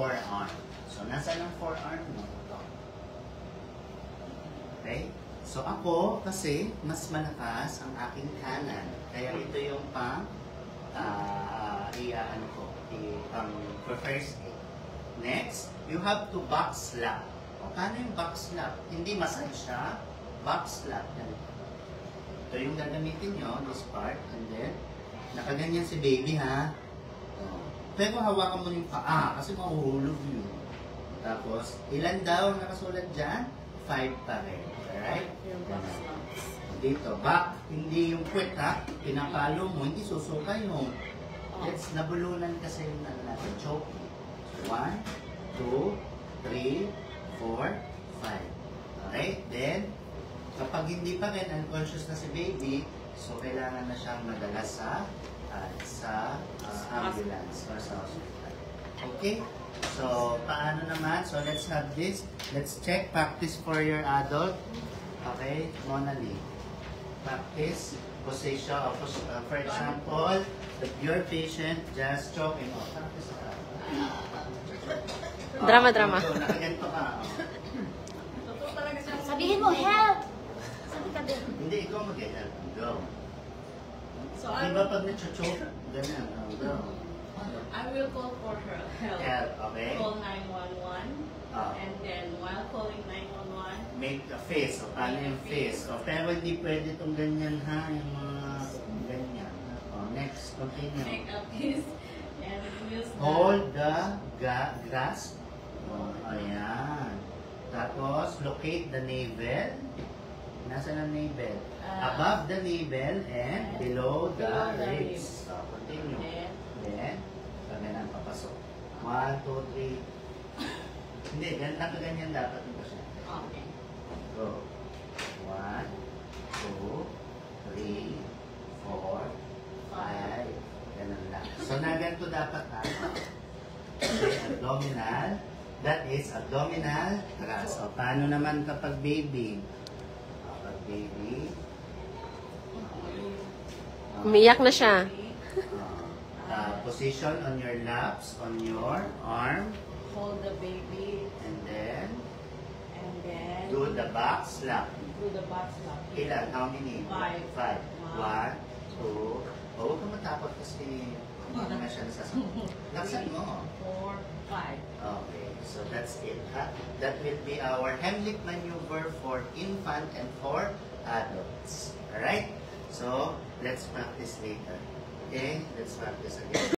forearm. So, nasaan ang forearm mo? Okay? So, ako, kasi, mas malakas ang aking kanan. Kaya ito yung for first aid. Next, you have to back slap. O, paano yung back slap? Hindi massage siya. Back slap. Ito yung gagamitin nyo, this part. And then, nakaganyan si baby, ha? Pero hawakan mo yung paa kasi mahuhulog yun. Tapos, ilan daw nakasulat dyan? 5 pa rin. Alright? Dito, back. Hindi yung quit, ha? Pinapalo mo, hindi susuka yung. Let's nabulunan kasi yung natin. Choke. 1, 2, 3, 4, 5. Alright? Then, kapag hindi pa rin unconscious na si baby, so kailangan na siyang madala sa ambulance or sa hospital. Okay? So, paano naman? So, let's have this. Let's check. Practice for your adult. Okay? Mona Lee. Practice. Position. For example, if your patient just choking off. Practice. Drama. Nakaganto ka. Sabihin mo, help! Sabi ka din. Hindi, ikaw mag-help. Go. So Diba pag na-choke? Ganyan. Go. I will call for her help. Help, okay? Call 911. And then while calling 911, Make a face. O, paano yung face? O, pero hindi pwede itong ganyan, ha? Yung mga ganyan. O, next. Continue. make a kiss and use the Hold the grasp. O, ayan. Tapos, locate the navel. Nasaan ang navel? Above the navel and below the ribs. So, continue. Then, ganyan papasok. 1, 2, 3. Hindi, ganyan dapat ito siya. Okay. Go. 1, 2, 3, 4, 5. Ganun lang. So, na ganito dapat ha. Okay, abdominal. That is abdominal thrust. So, paano naman kapag baby? Kapag baby. Umiyak na siya. Position on your laps, on your arm. Hold the baby And then, and then do the back slap. do the back slap. Ilan? How many? 5. 5. 1, 2. Huwag kang matakot kasi hindi naman siya nasasagot. Laksan mo. 4, 5. Okay, so that's it. That will be our Heimlich maneuver for infant and for adults. Alright? So, let's practice later. Okay? Let's practice again.